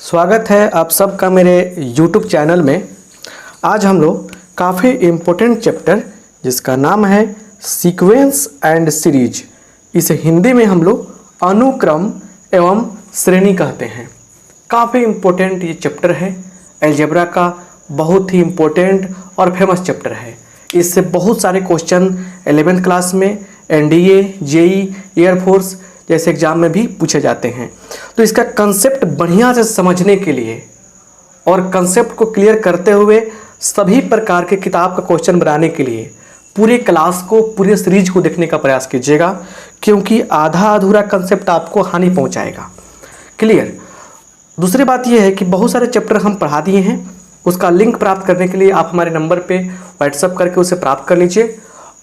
स्वागत है आप सबका मेरे YouTube चैनल में। आज हम लोग काफ़ी इम्पोर्टेंट चैप्टर जिसका नाम है सीक्वेंस एंड सीरीज, इसे हिंदी में हम लोग अनुक्रम एवं श्रेणी कहते हैं। काफ़ी इम्पोर्टेंट ये चैप्टर है, अलजेब्रा का बहुत ही इम्पोर्टेंट और फेमस चैप्टर है। इससे बहुत सारे क्वेश्चन 11th क्लास में NDA, JEE, एयरफोर्स जैसे एग्जाम में भी पूछे जाते हैं। तो इसका कंसेप्ट बढ़िया से समझने के लिए और कंसेप्ट को क्लियर करते हुए सभी प्रकार के किताब का क्वेश्चन बनाने के लिए पूरे क्लास को, पूरे सीरीज को देखने का प्रयास कीजिएगा, क्योंकि आधा अधूरा कंसेप्ट आपको हानि पहुंचाएगा। क्लियर। दूसरी बात यह है कि बहुत सारे चैप्टर हम पढ़ा दिए हैं, उसका लिंक प्राप्त करने के लिए आप हमारे नंबर पे व्हाट्सएप करके उसे प्राप्त कर लीजिए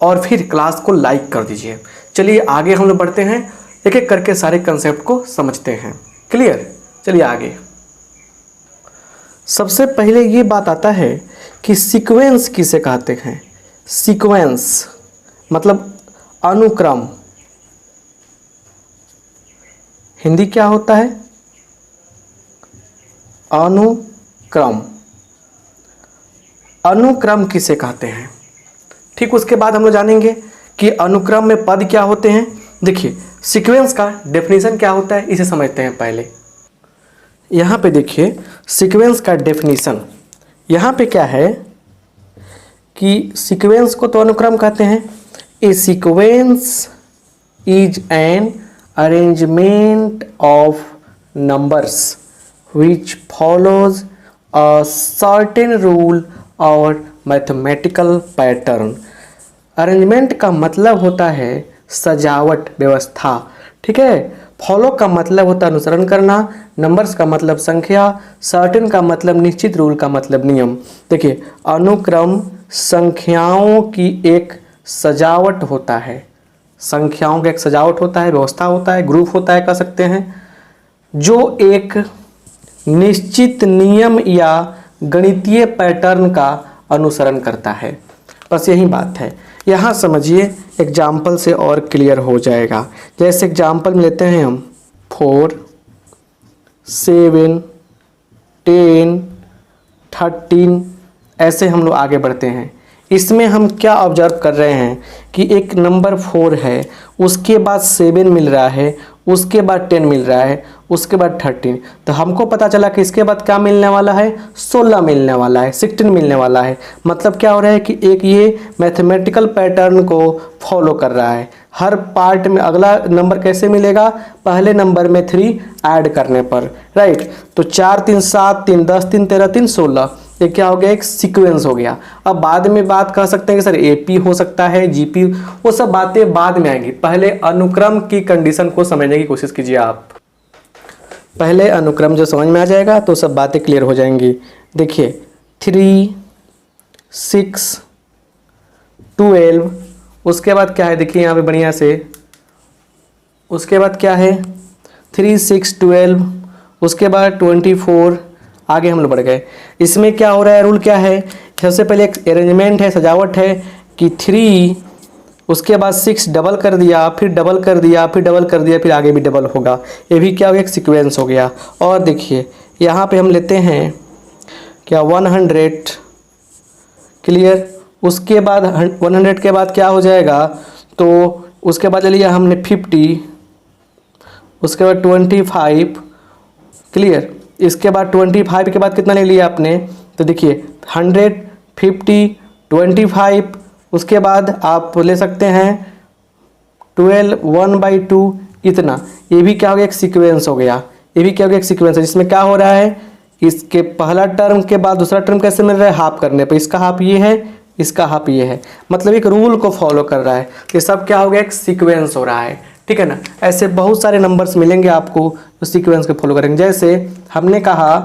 और फिर क्लास को लाइक कर दीजिए। चलिए आगे हम लोग बढ़ते हैं, एक एक करके सारे कंसेप्ट को समझते हैं। क्लियर। चलिए आगे। सबसे पहले ये बात आता है कि सीक्वेंस किसे कहते हैं। सीक्वेंस मतलब अनुक्रम। हिंदी क्या होता है? अनुक्रम। अनुक्रम किसे कहते हैं। ठीक, उसके बाद हम लोग जानेंगे कि अनुक्रम में पद क्या होते हैं। देखिए सीक्वेंस का डेफिनेशन क्या होता है, इसे समझते हैं पहले। यहाँ पे देखिए सीक्वेंस का डेफिनेशन, यहाँ पे क्या है कि सीक्वेंस को तो अनुक्रम कहते हैं। A sequence is an arrangement of numbers which follows a certain rule और मैथमेटिकल पैटर्न। अरेंजमेंट का मतलब होता है सजावट, व्यवस्था। ठीक है। फॉलो का मतलब होता है अनुसरण करना, नंबर्स का मतलब संख्या, सर्टेन का मतलब निश्चित, रूल का मतलब नियम। देखिए अनुक्रम संख्याओं की एक सजावट होता है, संख्याओं का एक सजावट होता है, व्यवस्था होता है, ग्रुप होता है कह सकते हैं, जो एक निश्चित नियम या गणितीय पैटर्न का अनुसरण करता है। बस यही बात है। यहाँ समझिए एग्जाम्पल से और क्लियर हो जाएगा। जैसे एग्जाम्पल में लेते हैं हम 4, 7, 10, 13, ऐसे हम लोग आगे बढ़ते हैं। इसमें हम क्या ऑब्जर्व कर रहे हैं कि एक नंबर 4 है, उसके बाद 7 मिल रहा है, उसके बाद 10 मिल रहा है, उसके बाद 13। तो हमको पता चला कि इसके बाद क्या मिलने वाला है, 16 मिलने वाला है, 16 मिलने वाला है। मतलब क्या हो रहा है कि एक ये मैथमेटिकल पैटर्न को फॉलो कर रहा है। हर पार्ट में अगला नंबर कैसे मिलेगा, पहले नंबर में 3 ऐड करने पर। राइट। तो 4 3 7 3 10 3 13 3 16, ये क्या हो गया, एक सीक्वेंस हो गया। अब बाद में बात कर सकते हैं कि सर AP हो सकता है, GP, वो सब बातें बाद में आएंगी। पहले अनुक्रम की कंडीशन को समझने की कोशिश कीजिए आप। पहले अनुक्रम जो समझ में आ जाएगा तो सब बातें क्लियर हो जाएंगी। देखिए 3, 6, 12, उसके बाद क्या है, देखिए यहाँ पे बढ़िया से, उसके बाद क्या है 3, 6, 12, उसके बाद 24, आगे हम लोग बढ़ गए। इसमें क्या हो रहा है, रूल क्या है, सबसे पहले एक अरेंजमेंट है, सजावट है कि 3, उसके बाद 6 डबल कर दिया, फिर डबल कर दिया, फिर डबल कर दिया, फिर आगे भी डबल होगा। ये भी क्या हो गया, एक सीक्वेंस हो गया। और देखिए यहाँ पे हम लेते हैं क्या 100। क्लियर। उसके बाद 100 के बाद क्या हो जाएगा, तो उसके बाद ले लिया हमने 50, उसके बाद 25। क्लियर। इसके बाद 25 के बाद कितना ले लिया आपने, तो देखिए 100, 50, 25, उसके बाद आप ले सकते हैं 12, 1/2, इतना। ये भी क्या हो गया, एक सीक्वेंस हो गया। ये भी क्या हो गया, एक सीक्वेंस है, जिसमें क्या हो रहा है, इसके पहला टर्म के बाद दूसरा टर्म कैसे मिल रहा है, हाफ करने पर। इसका हाफ ये है, इसका हाफ ये है, मतलब एक रूल को फॉलो कर रहा है। ये सब क्या हो गया, एक सीक्वेंस हो रहा है। ठीक है ना। ऐसे बहुत सारे नंबर्स मिलेंगे आपको जो सीक्वेंस को फॉलो करेंगे। जैसे हमने कहा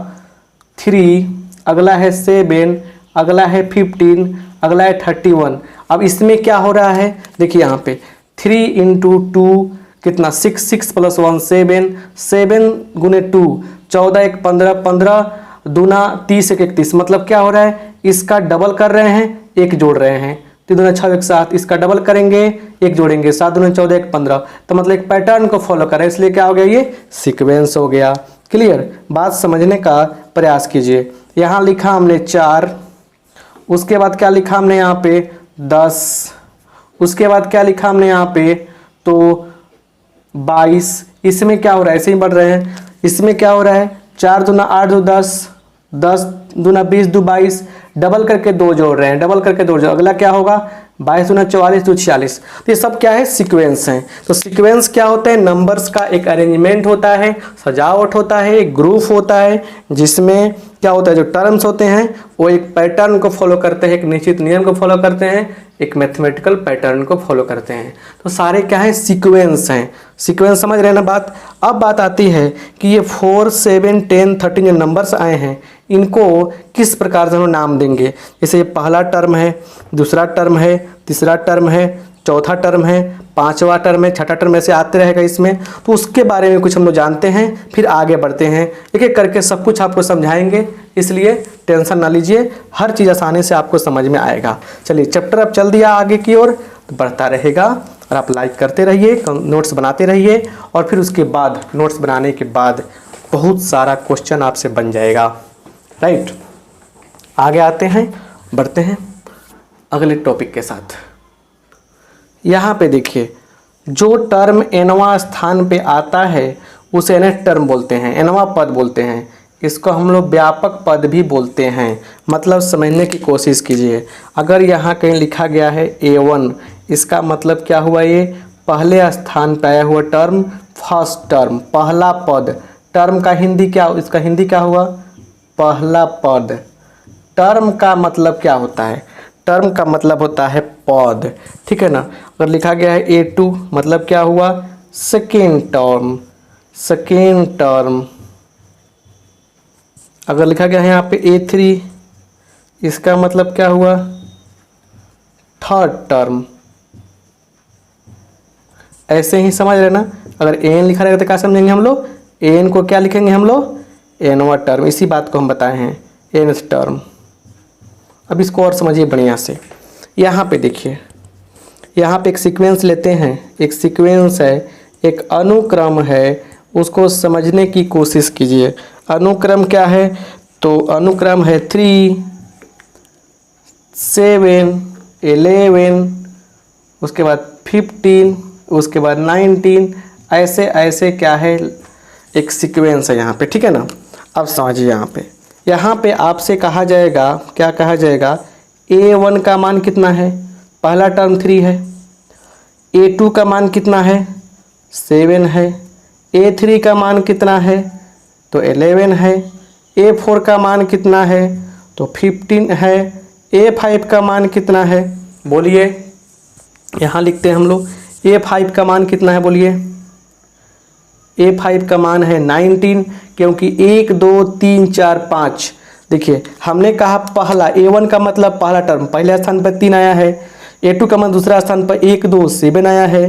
3, अगला है 7, अगला है 15, अगला है 31। अब इसमें क्या हो रहा है, देखिए यहाँ पे 3 × 2 कितना, 6, 6 + 1 7, 7 × 2 14, 1 15, 15 दूना 30, 1 31। मतलब क्या हो रहा है, इसका डबल कर रहे हैं, एक जोड़ रहे हैं, 3 दूना 6 1 7, इसका डबल करेंगे, एक जोड़ेंगे, 7 दूना 14 1 15। तो मतलब एक पैटर्न को फॉलो कर रहे हैं, इसलिए क्या हो गया, ये सीक्वेंस हो गया। क्लियर, बात समझने का प्रयास कीजिए। यहाँ लिखा हमने 4, उसके बाद क्या लिखा हमने यहाँ पे 10, उसके बाद क्या लिखा हमने यहाँ पे तो 22। इसमें क्या हो रहा है, ऐसे ही बढ़ रहे हैं। इसमें क्या हो रहा है, 4 दूना 8 दो 10, 10 दूना 20 दो 22, डबल करके 2 जोड़ रहे हैं, डबल करके 2 जोड़, अगला क्या होगा 22 दूना 44 दो 46। तो ये सब क्या है, सीक्वेंस हैं। तो सीक्वेंस क्या होता है, नंबर्स का एक अरेंजमेंट होता है, सजावट होता है, एक ग्रुप होता है, जिसमें क्या होता है, जो टर्म्स होते हैं वो एक पैटर्न को फॉलो करते हैं, एक निश्चित नियम को फॉलो करते हैं, एक मैथमेटिकल पैटर्न को फॉलो करते हैं। तो सारे क्या है, सीक्वेंस हैं। सीक्वेंस समझ रहे हैं ना बात। अब बात आती है कि ये 4, 7, 10, 13 जो नंबर्स आए हैं इनको किस प्रकार से हम नाम देंगे। जैसे ये पहला टर्म है, दूसरा टर्म है, तीसरा टर्म है, चौथा टर्म है, पांचवा टर्म है, छठा टर्म, ऐसे आते रहेगा इसमें। तो उसके बारे में कुछ हम लोग जानते हैं, फिर आगे बढ़ते हैं, एक एक करके सब कुछ आपको समझाएंगे, इसलिए टेंशन ना लीजिए, हर चीज़ आसानी से आपको समझ में आएगा। चलिए चैप्टर अब चल दिया आगे की ओर, तो बढ़ता रहेगा और आप लाइक करते रहिए, नोट्स बनाते रहिए, और फिर उसके बाद नोट्स बनाने के बाद बहुत सारा क्वेश्चन आपसे बन जाएगा। राइट, आगे आते हैं, बढ़ते हैं अगले टॉपिक के साथ। यहाँ पे देखिए, जो टर्म एनवा स्थान पे आता है उसे एनथ टर्म बोलते हैं, एनवा पद बोलते हैं। इसको हम लोग व्यापक पद भी बोलते हैं। मतलब समझने की कोशिश कीजिए, अगर यहाँ कहीं लिखा गया है A1, इसका मतलब क्या हुआ, ये पहले स्थान पे आया हुआ टर्म, फर्स्ट टर्म, पहला पद। टर्म का हिंदी क्या, इसका हिंदी क्या हुआ, पहला पद। टर्म का मतलब क्या होता है, टर्म का मतलब होता है पद, ठीक है ना। अगर लिखा गया है A2, मतलब क्या हुआ, सेकेंड टर्म, सेकेंड टर्म। अगर लिखा गया है यहाँ पे A3, इसका मतलब क्या हुआ, थर्ड टर्म। ऐसे ही समझ रहे ना। अगर एन लिखा रहेगा तो क्या समझेंगे हम लोग, एन को क्या लिखेंगे हम लोग, एनवा टर्म। इसी बात को हम बताए हैं, एनथ टर्म। अब इसको और समझिए बढ़िया से। यहाँ पे देखिए, यहाँ पे एक सीक्वेंस लेते हैं, एक सीक्वेंस है, एक अनुक्रम है, उसको समझने की कोशिश कीजिए। अनुक्रम क्या है, तो अनुक्रम है 3, 7, 11, उसके बाद 15, उसके बाद 19, ऐसे ऐसे क्या है, एक सीक्वेंस है यहाँ पे, ठीक है ना। अब समझिए, यहाँ पे आपसे कहा जाएगा, क्या कहा जाएगा, A1 का मान कितना है, पहला टर्म 3 है, A2 का मान कितना है, 7 है, A3 का मान कितना है, तो 11 है, A4 का मान कितना है, तो 15 है, A5 का मान कितना है, बोलिए। यहाँ लिखते हैं हम लोग, A5 का मान कितना है, बोलिए। A5 का मान है 19, क्योंकि 1 2 3 4 5। देखिए हमने कहा पहला, A1 का मतलब पहला टर्म पहले स्थान पर 3 आया है, A2 का मतलब दूसरा स्थान पर 1 2 7 आया है,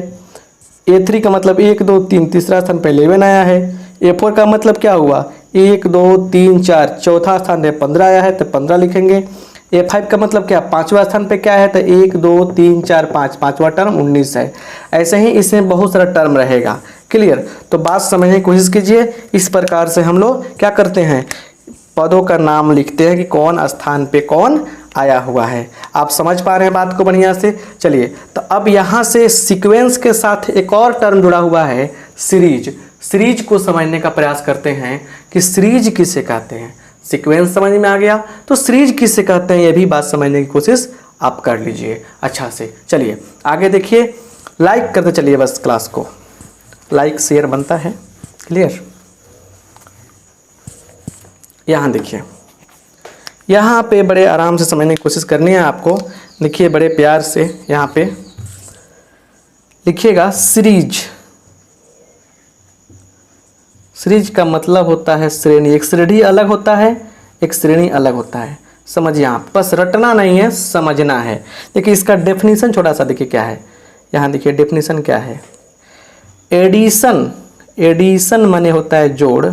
A3 का मतलब 1 2 3 तीसरा स्थान पर 11 आया है, A4 का मतलब क्या हुआ, 1 2 3 4 चौथा स्थान पे 15 आया है, तो 15 लिखेंगे। A5 का मतलब क्या, पांचवा स्थान पे क्या है, तो 1 2 3 4 5, पांचवा टर्म 19 है। ऐसे ही इसमें बहुत सारा टर्म रहेगा। क्लियर, तो बात समझने की कोशिश कीजिए। इस प्रकार से हम लोग क्या करते हैं, पदों का नाम लिखते हैं कि कौन स्थान पे कौन आया हुआ है। आप समझ पा रहे हैं बात को बढ़िया से। चलिए, तो अब यहाँ से सीक्वेंस के साथ एक और टर्म जुड़ा हुआ है, सीरीज। सीरीज को समझने का प्रयास करते हैं कि सीरीज किसे कहते हैं। सीक्वेंस समझ में आ गया, तो सीरीज किसे कहते हैं, ये भी बात समझने की कोशिश आप कर लीजिए अच्छा से। चलिए आगे देखिए, लाइक करते चलिए बस, क्लास को लाइक शेयर बनता है। क्लियर, यहाँ देखिए, यहाँ पे बड़े आराम से समझने की कोशिश करनी है आपको। देखिए बड़े प्यार से यहाँ पे लिखिएगा, सीरीज। सीरीज का मतलब होता है श्रेणी। एक श्रेणी अलग होता है, एक श्रेणी अलग होता है। समझिए, आप बस रटना नहीं है, समझना है। देखिए इसका डेफिनेशन छोटा सा देखिए क्या है, यहाँ देखिए डेफिनेशन क्या है। एडिशन, एडिशन माने होता है जोड़।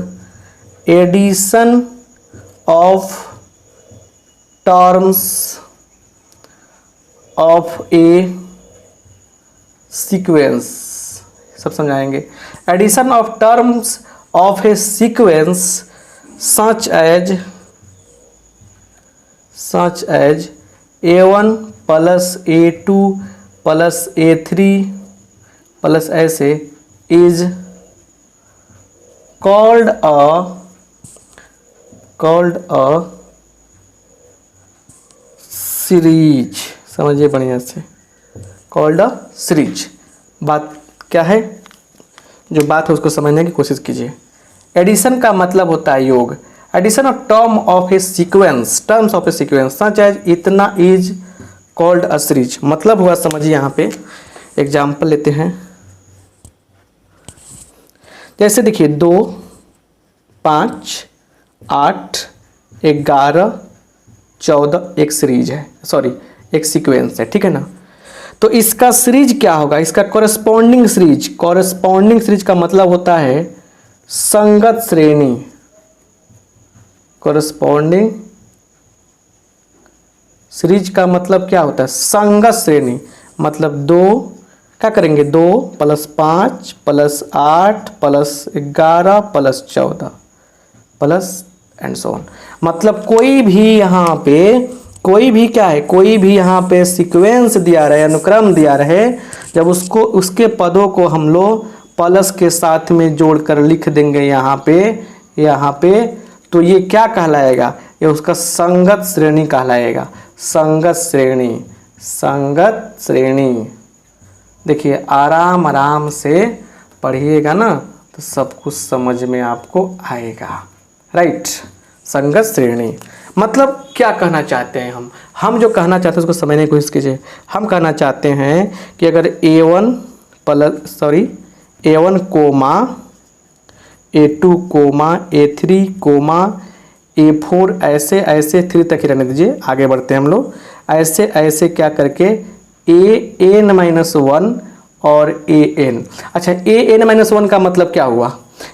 Addition of terms of a sequence, सब समझाएंगे। Addition of terms of a sequence such as A1 plus A2 plus A3 plus ऐसे इज कॉल्ड अ सीरीज। समझिए बढ़िया से, कॉल्ड अ सीरीज। बात क्या है, जो बात है उसको समझने की कोशिश कीजिए। एडिशन का मतलब होता है योग। Addition of terms of a sequence such as इतना इज कॉल्ड अ सीरीज। मतलब हुआ, समझिए यहाँ पे एग्जाम्पल लेते हैं। जैसे देखिए 2, 5, 8, 11, 14 एक सीरीज है, सॉरी एक सीक्वेंस है, ठीक है ना। तो इसका सीरीज क्या होगा, इसका कॉरेस्पॉन्डिंग सीरीज का मतलब होता है संगत श्रेणी। कॉरेस्पॉन्डिंग सीरीज का मतलब क्या होता है, संगत श्रेणी। मतलब 2 क्या करेंगे, 2 + 5 + 8 + 11 + 14 प्लस एंड सो ऑन। मतलब कोई भी यहाँ पे कोई भी यहाँ पे सीक्वेंस दिया रहे, अनुक्रम दिया रहे, जब उसके पदों को हम लोग प्लस के साथ में जोड़कर लिख देंगे यहाँ पे तो ये क्या कहलाएगा, ये उसका संगत श्रेणी कहलाएगा। संगत श्रेणी। देखिए आराम से पढ़िएगा ना तो सब कुछ समझ में आपको आएगा, राइट। संगत श्रेणी मतलब क्या कहना चाहते हैं हम जो कहना चाहते हैं उसको समझने की कोशिश कीजिए। हम कहना चाहते हैं कि अगर A1 coma A2 coma A3 coma A4 ऐसे 3 तक ही रहने दीजिए, आगे बढ़ते हैं हम लोग। ऐसे क्या करके AN-1 और AN। अच्छा, AN-1 का मतलब क्या हुआ,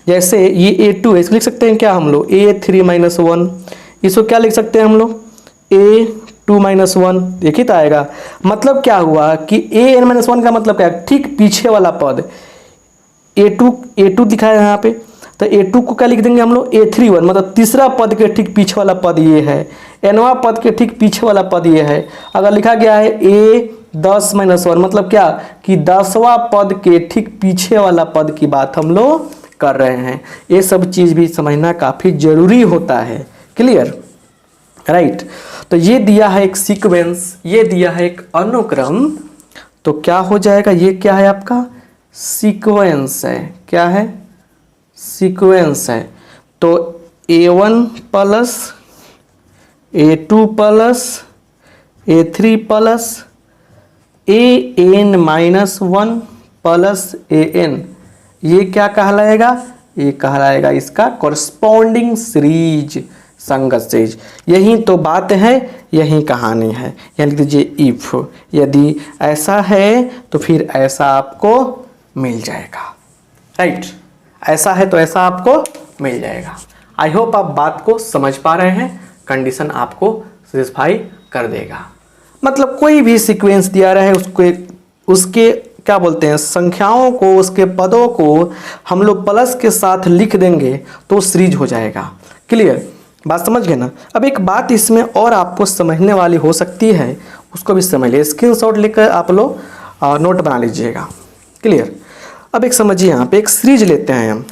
जैसे ये A2 है, इसको लिख सकते हैं क्या हम लोग A3-1। इसको क्या लिख सकते हैं हम लोग A2-1। देखिए तो आएगा। मतलब क्या हुआ कि AN-1 का मतलब क्या है, ठीक पीछे वाला पद A2 दिखाया है यहाँ पे, तो A2 को क्या लिख देंगे हम लोग A3-1। मतलब तीसरा पद के ठीक पीछे वाला पद ये है, nवां पद के ठीक पीछे वाला पद ये है। अगर लिखा गया है A10-1 मतलब क्या कि 10वां पद के ठीक पीछे वाला पद की बात हम लोग कर रहे हैं। ये सब चीज़ भी समझना काफ़ी जरूरी होता है, क्लियर, राइट। तो ये दिया है एक सीक्वेंस, ये दिया है एक अनुक्रम, तो क्या हो जाएगा, ये क्या है आपका सीक्वेंस है। क्या है, सीक्वेंस है। तो A1 plus A2 plus A3 plus AN-1 plus AN, ये क्या कहलाएगा, ये कहलाएगा इसका कॉरस्पॉन्डिंग सीरीज, संगत सीरीज। यही तो बात है, यही कहानी है। यानी लिख दीजिए इफ, यदि ऐसा है तो फिर ऐसा आपको मिल जाएगा, राइट। ऐसा है तो ऐसा आपको मिल जाएगा। आई होप आप बात को समझ पा रहे हैं। कंडीशन आपको सेटिस्फाई कर देगा। मतलब कोई भी सीक्वेंस दिया रहे, उसके क्या बोलते हैं, संख्याओं को, उसके पदों को हम लोग प्लस के साथ लिख देंगे तो सीरीज हो जाएगा। क्लियर, बात समझ गए ना। अब एक बात इसमें और आपको समझने वाली हो सकती है, उसको भी समझ लीजिए। स्क्रीनशॉट लेकर आप लोग नोट बना लीजिएगा, क्लियर। अब एक समझिए, यहाँ पे एक सीरीज लेते हैं हम।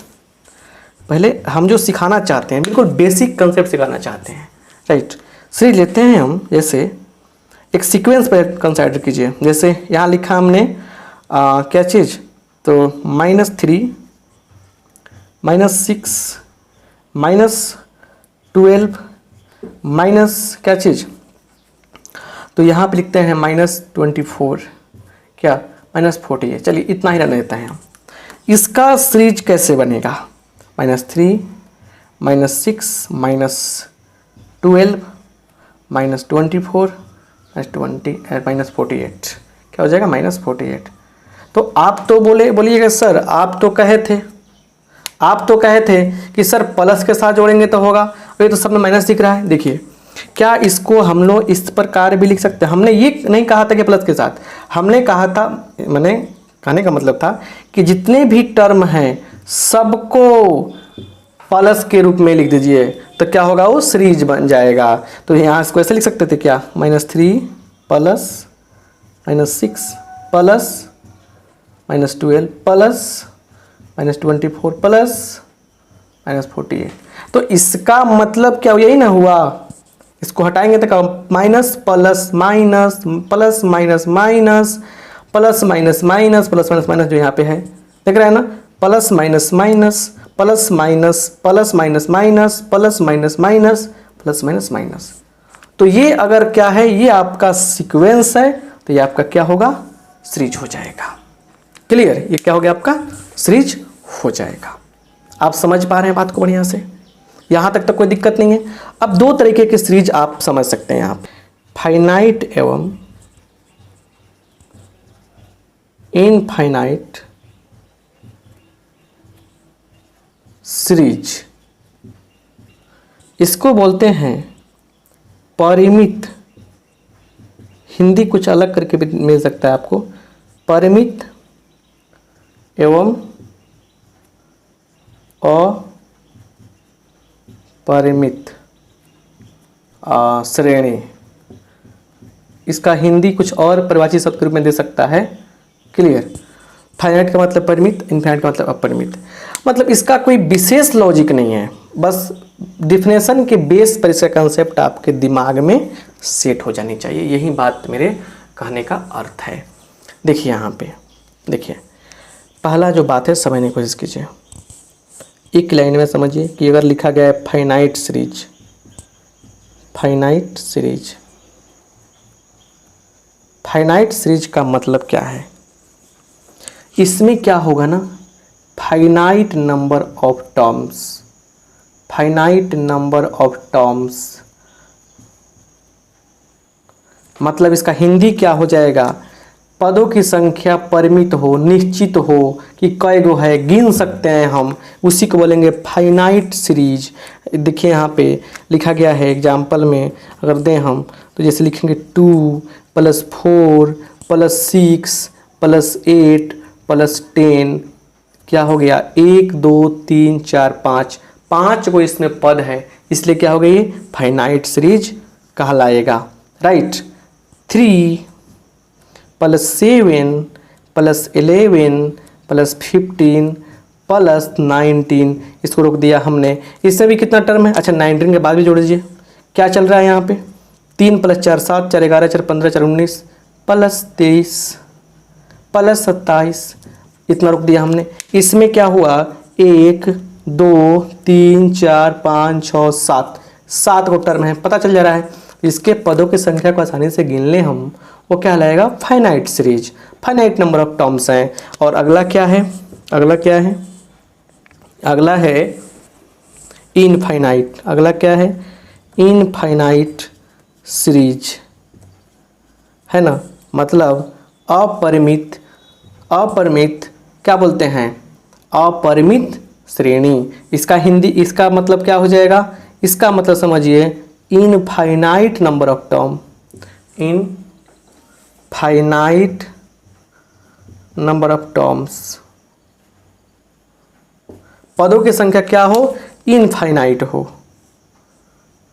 पहले हम जो सिखाना चाहते हैं, बिल्कुल बेसिक कंसेप्ट सिखाना चाहते हैं, राइट। सीरीज लेते हैं हम, जैसे एक सीक्वेंस पर कंसिडर कीजिए। जैसे यहाँ लिखा हमने क्या चीज़, तो -3 -6 -12 माइनस क्या चीज़, तो यहाँ पे लिखते हैं -24, क्या -40 है। चलिए इतना ही रहने देते हैं हम। इसका सीरीज कैसे बनेगा, -3 -6 -12 -24 -48, क्या हो जाएगा -48। तो आप तो बोलिएगा सर, आप तो कहे थे कि सर प्लस के साथ जोड़ेंगे तो होगा, ये तो सब में माइनस दिख रहा है। देखिए, क्या इसको हम लोग इस प्रकार भी लिख सकते हैं। हमने ये नहीं कहा था कि प्लस के साथ, हमने कहा था, मैंने कहने का मतलब था कि जितने भी टर्म हैं सबको प्लस के रूप में लिख दीजिए तो क्या होगा, वो सीरीज बन जाएगा। तो यहाँ इसको ऐसे लिख सकते थे क्या, -3 प्लस -6 प्लस -12 प्लस -24 प्लस -48। तो इसका मतलब क्या यही ना हुआ, इसको हटाएंगे तो क्या, minus plus minus plus minus minus plus minus minus plus minus minus जो यहाँ पे है देख रहे हैं ना, plus minus minus plus minus plus minus minus plus minus minus plus minus minus. तो ये अगर क्या है, ये आपका सीक्वेंस है, तो ये आपका क्या होगा, सीरीज हो जाएगा। क्लियर, ये क्या हो गया आपका, सीरीज हो जाएगा। आप समझ पा रहे हैं बात को बढ़िया से, यहाँ तक तो कोई दिक्कत नहीं है। अब दो तरीके की सीरीज आप समझ सकते हैं यहाँ पे, फाइनाइट एवं इनफाइनाइट सीरीज, इसको बोलते हैं परिमित, हिंदी कुछ अलग करके भी मिल सकता है आपको, परिमित एवं अपरिमित श्रेणी। इसका हिंदी कुछ और परिभाषित शब्द के रूप में दे सकता है। क्लियर, फाइनाइट का मतलब परिमित, इनफाइनाइट का मतलब अपरिमित। मतलब इसका कोई विशेष लॉजिक नहीं है, बस डिफिनेशन के बेस पर इसका कंसेप्ट आपके दिमाग में सेट हो जानी चाहिए, यही बात मेरे कहने का अर्थ है। देखिए यहाँ पे, देखिए पहला जो बात है समझने की कोशिश कीजिए, एक लाइन में समझिए कि अगर लिखा गया है finite series, finite series, finite series का मतलब क्या है, इसमें क्या होगा ना, finite number of terms, finite number of terms, मतलब इसका हिंदी क्या हो जाएगा, पदों की संख्या परिमित हो, निश्चित हो कि कई गो है, गिन सकते हैं हम, उसी को बोलेंगे फाइनाइट सीरीज। देखिए यहाँ पे लिखा गया है एग्जाम्पल में, अगर दें हम तो जैसे लिखेंगे 2 + 4 + 6 + 8 + 10, क्या हो गया, 1 2 3 4 5, 5 को इसमें पद है, इसलिए क्या हो गई, ये फाइनाइट सीरीज कहलाएगा। राइट, 3 + 7 + 11 + 15 + 19, इसको रोक दिया हमने। इसमें भी कितना टर्म है, अच्छा 19 के बाद भी जोड़ दीजिए, क्या चल रहा है यहाँ पे, 3 + 4 7 4 11 4 15 4 19 + 23 + 27, इतना रोक दिया हमने। इसमें क्या हुआ, 1 2 3 4 5 6 7, 7 को टर्म है, पता चल जा रहा है। इसके पदों की संख्या को आसानी से गिन ले हम, वो क्या लाएगा, finite series, finite number of terms हैं। और अगला क्या है, अगला क्या है, अगला है इनफाइनाइट, अगला क्या है, इनफाइनाइट सीरीज, है ना, मतलब अपरिमित, अपरिमित क्या बोलते हैं, अपरिमित श्रेणी। इसका हिंदी, इसका मतलब क्या हो जाएगा, इसका मतलब समझिए infinite number of term, infinite number of terms, पदों की संख्या क्या हो, इनफाइनाइट हो,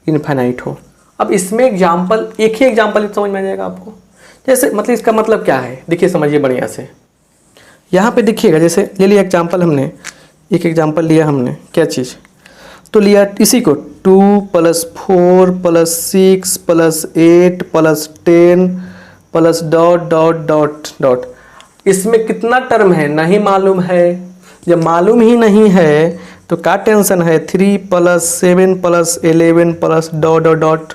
इनफाइनाइट हो। अब इसमें एग्जाम्पल, एक ही एग्जाम्पल समझ में आ जाएगा आपको, जैसे मतलब इसका मतलब क्या है, देखिए समझिए बढ़िया से, यहाँ पे देखिएगा, जैसे ले लिया एग्जाम्पल हमने, एक एग्जाम्पल लिया हमने, क्या चीज़, तो लिया इसी को 2 + 4 + 6 + 8 + 10 + डॉट डॉट डॉट डॉट। इसमें कितना टर्म है नहीं मालूम है, जब मालूम ही नहीं है तो क्या टेंशन है, 3 + 7 + 11 + डॉट डॉट डॉट,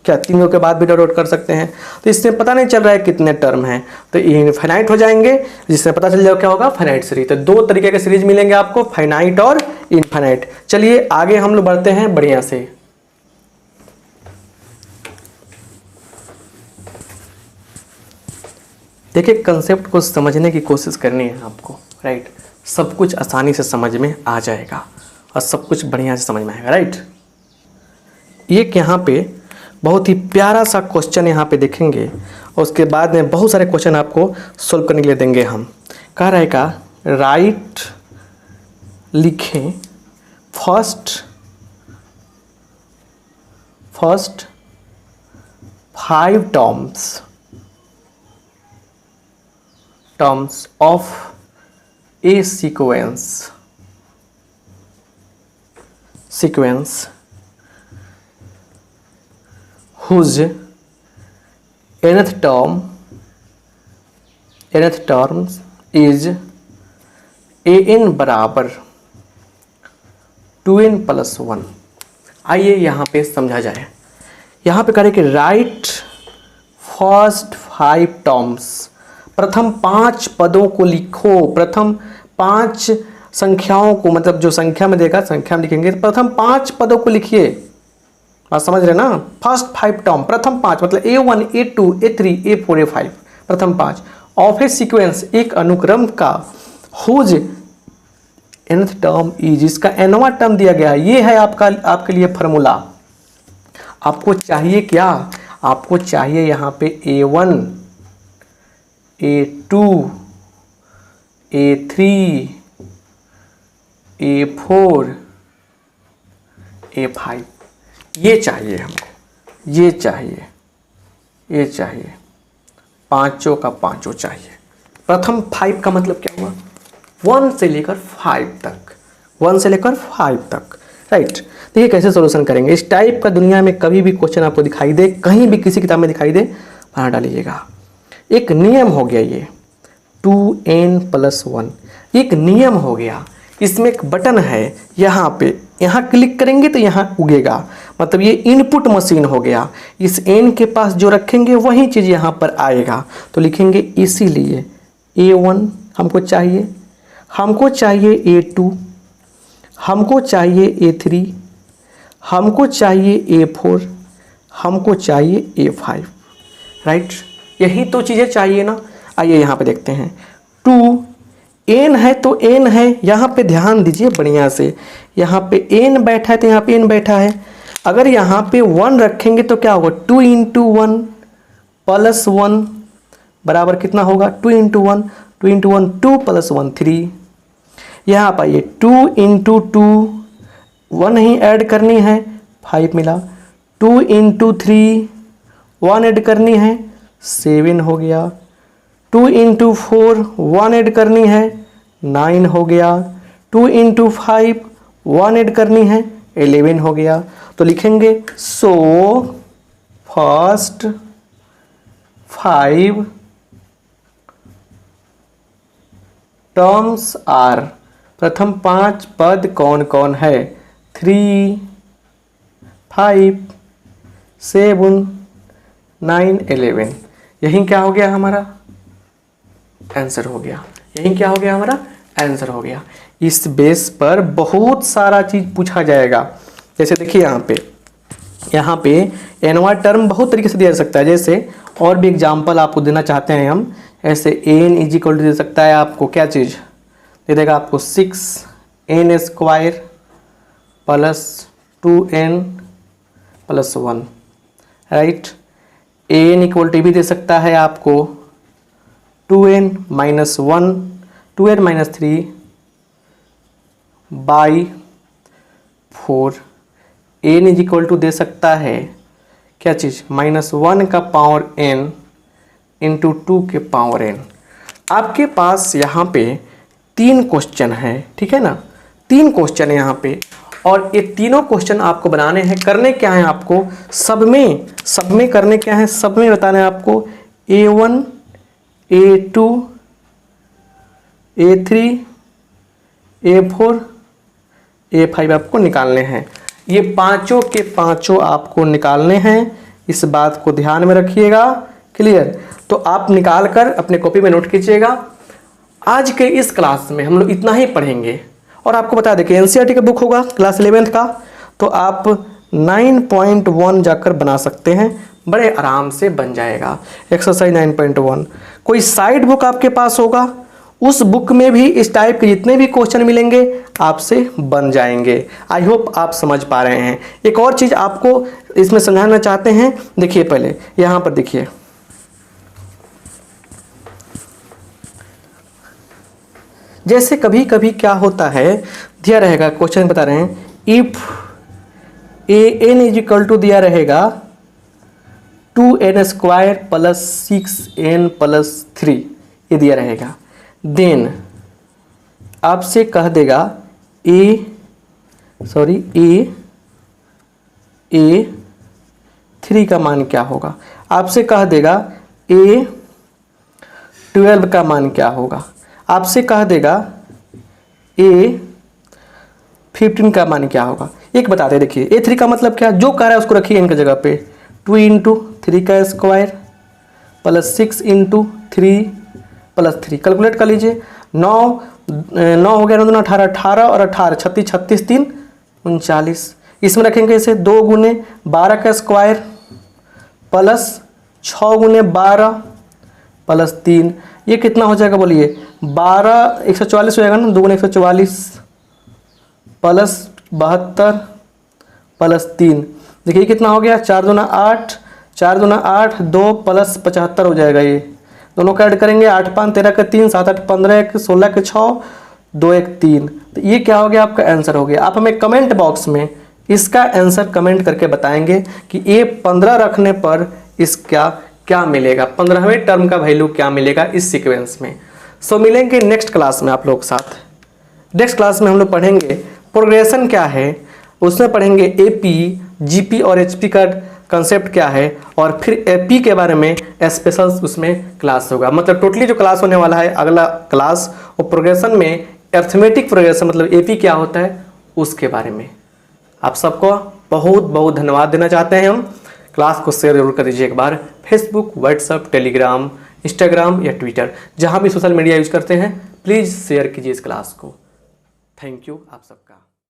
क्या तीनों के बाद भी डॉट डॉट कर सकते हैं, तो इसमें पता नहीं चल रहा है कितने टर्म हैं, तो ये इनफाइनाइट हो जाएंगे, जिससे पता चल जाएगा क्या होगा, फाइनाइट सीरीज। तो दो तरीके के सीरीज मिलेंगे आपको, फाइनाइट और इनफाइनाइट। चलिए आगे हम लोग बढ़ते हैं बढ़िया से। देखिए कंसेप्ट को समझने की कोशिश करनी है आपको, राइट, सब कुछ आसानी से समझ में आ जाएगा और सब कुछ बढ़िया से समझ में आएगा, राइट। एक यहाँ पे बहुत ही प्यारा सा क्वेश्चन यहाँ पे देखेंगे और उसके बाद में बहुत सारे क्वेश्चन आपको सोल्व करने के लिए देंगे हम। कह रहेगा राइट, लिखें first 5 terms of a sequence whose nth term is an बराबर 2n + 1। आइए यहाँ पे समझा जाए। यहाँ पे करें कि राइट फर्स्ट 5 टर्म्स, प्रथम 5 पदों को लिखो। प्रथम 5 संख्याओं को, मतलब जो संख्या में देगा संख्या में लिखेंगे, प्रथम 5 पदों को लिखिए। बात समझ रहे ना? फर्स्ट 5 टर्म, प्रथम 5 मतलब A1 A2 A3 A4 A5, प्रथम 5 ऑफ ए सीक्वेंस, एक अनुक्रम का, हुज nth टर्म इज, इसका nवां टर्म दिया गया। ये है आपके लिए फार्मूला। आपको चाहिए क्या? आपको चाहिए यहाँ पे A1 A2 A3 A4 A5, ये चाहिए हमको, ये चाहिए, पांचों का पांचों चाहिए। प्रथम 5 का मतलब क्या हुआ? 1 से लेकर 5 तक, 1 से लेकर 5 तक, राइट। देखिए कैसे सॉल्यूशन करेंगे। इस टाइप का दुनिया में कभी भी क्वेश्चन आपको दिखाई दे, कहीं भी किसी किताब में दिखाई दे, बना डालिएगा। एक नियम हो गया ये 2n + 1, एक नियम हो गया। इसमें एक बटन है यहाँ पे, यहाँ क्लिक करेंगे तो यहाँ उगेगा, मतलब ये इनपुट मशीन हो गया। इस n के पास जो रखेंगे वही चीज़ यहाँ पर आएगा। तो लिखेंगे इसीलिए A1 हमको चाहिए, हमको चाहिए A2, हमको चाहिए A3, हमको चाहिए A4, हमको चाहिए A5, राइट। यही तो चीज़ें चाहिए ना। आइए यहाँ पे देखते हैं। 2n है तो n है, यहाँ पे ध्यान दीजिए बढ़िया से। यहाँ पे n बैठा है तो यहाँ पे n बैठा है। अगर यहाँ पे 1 रखेंगे तो क्या होगा? 2 × 1 + 1 बराबर कितना होगा? 2 × 1, 2 × 1 2 + 1 3। यहाँ पर आइए 2 × 2 1 ही ऐड करनी है, 5 मिला। 2 × 3 1 ऐड करनी है, 7 हो गया। 2 × 4 1 ऐड करनी है, 9 हो गया। 2 × 5 1 ऐड करनी है, 11 हो गया। तो लिखेंगे सो फर्स्ट 5 टर्म्स आर, प्रथम 5 पद कौन कौन है? 3 5 7 9 11। यही क्या हो गया हमारा? आंसर हो गया। यही क्या हो गया हमारा? आंसर हो गया। इस बेस पर बहुत सारा चीज़ पूछा जाएगा। जैसे देखिए यहाँ पे nवां टर्म बहुत तरीके से दिया जा सकता है। जैसे और भी एग्जाम्पल आपको देना चाहते हैं हम, ऐसे n = दे सकता है आपको क्या चीज़ दे देगा? आपको 6n² + 2n + 1, राइट। an = भी दे सकता है आपको 2n - 1 2n - 3 / 4। n = दे सकता है क्या चीज़? -1 का पावर n × 2 के पावर n। आपके पास यहाँ पे 3 क्वेश्चन है, ठीक है ना? 3 क्वेश्चन है यहाँ पे, और ये तीनों क्वेश्चन आपको बनाने हैं। करने क्या है आपको? सब में करने क्या है? सब में बताना है आपको A1 A2 A3 A4 A5 आपको निकालने हैं। ये पांचों के पांचों आपको निकालने हैं। इस बात को ध्यान में रखिएगा। क्लियर? तो आप निकाल कर अपने कॉपी में नोट कीजिएगा। आज के इस क्लास में हम लोग इतना ही पढ़ेंगे। और आपको बता दें कि एनसीईआरटी का बुक होगा क्लास 11th का, तो आप 9.1 जाकर बना सकते हैं, बड़े आराम से बन जाएगा। एक्सरसाइज 9.1 कोई साइड बुक आपके पास होगा, उस बुक में भी इस टाइप के जितने भी क्वेश्चन मिलेंगे आपसे बन जाएंगे। आई होप आप समझ पा रहे हैं। एक और चीज़ आपको इसमें समझाना चाहते हैं। देखिए पहले यहाँ पर देखिए, जैसे कभी कभी क्या होता है, दिया रहेगा क्वेश्चन बता रहे हैं if a n is equal to दिया रहेगा 2n² प्लस 6n प्लस 3, ये दिया रहेगा, देन आपसे कह देगा ए 3 का मान क्या होगा, आपसे कह देगा ए 12 का मान क्या होगा, आपसे कह देगा ए 15 का मान क्या होगा। एक बताते हैं, देखिए A3 का मतलब क्या, जो कह रहा है उसको रखिए इनके जगह पे, 2 इंटू 3 का square plus 6 into 3 plus 3, calculate कर लीजिए। 9 हो गया, 9 दूना 18, 18 और 18 36, 36 3 39, इसमें रखेंगे इसे 2 गुने 12 का स्क्वायर प्लस 6 गुने 12 प्लस 3, ये कितना हो जाएगा बोलिए, 12 144 हो जाएगा ना, 2 गुने 144 प्लस 72 प्लस 3, देखिए कितना हो गया, 4 दूना 8, 4 दूना 8, 2 प्लस 75 हो जाएगा, ये दोनों का ऐड करेंगे, 8 5 13 के 3, 7 8 15 1 16 के 6, 2 1 3, तो ये क्या हो गया, आपका आंसर हो गया। आप हमें कमेंट बॉक्स में इसका आंसर कमेंट करके बताएंगे कि ये 15 रखने पर इसका क्या मिलेगा, 15वें टर्म का वैल्यू क्या मिलेगा इस सीक्वेंस में। सो मिलेंगे नेक्स्ट क्लास में आप लोग के साथ। नेक्स्ट क्लास में हम लोग पढ़ेंगे प्रोग्रेशन क्या है, उसमें पढ़ेंगे एपी, जीपी और एचपी का कंसेप्ट क्या है, और फिर एपी के बारे में स्पेशल उसमें क्लास होगा। मतलब टोटली जो क्लास होने वाला है अगला क्लास, वो प्रोग्रेशन में अरिथमेटिक प्रोग्रेशन मतलब एपी क्या होता है उसके बारे में। आप सबको बहुत बहुत धन्यवाद देना चाहते हैं हम। क्लास को शेयर जरूर कर दीजिए एक बार, फेसबुक, व्हाट्सएप, टेलीग्राम, इंस्टाग्राम या ट्विटर, जहाँ भी सोशल मीडिया यूज करते हैं प्लीज़ शेयर कीजिए इस क्लास को। थैंक यू आप सबका।